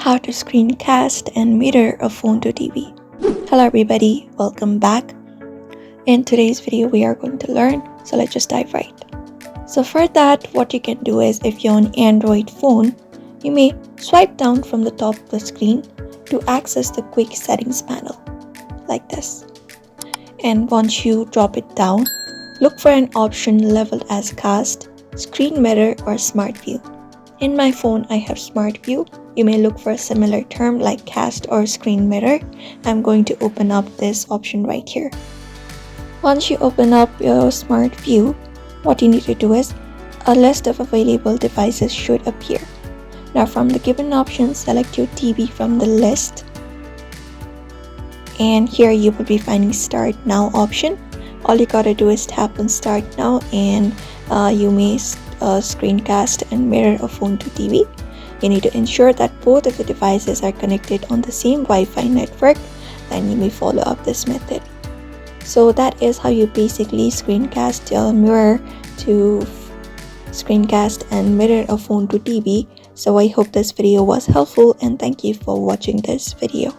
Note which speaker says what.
Speaker 1: how to screencast and mirror a phone to TV. Hello everybody, welcome back. In today's video we are going to learn, so let's just dive right. So for that, what you can do is, if you're on Android phone, you may swipe down from the top of the screen to access the quick settings panel like this. And once you drop it down, look for an option labeled as Cast, Screen Mirror or Smart View. In my phone I have Smart View. You may look for a similar term like Cast or Screen Mirror. I'm going to open up this option right here. Once you open up your Smart View, what you need to do is, a list of available devices should appear. Now from the given options, select your TV from the list. And here you will be finding Start Now option. All you gotta do is tap on Start Now and you may screencast and mirror a phone to TV. You need to ensure that both of the devices are connected on the same Wi-Fi network. Then you may follow up this method. So that is how you basically screencast your mirror to screencast and mirror a phone to TV. So I hope this video was helpful and thank you for watching this video.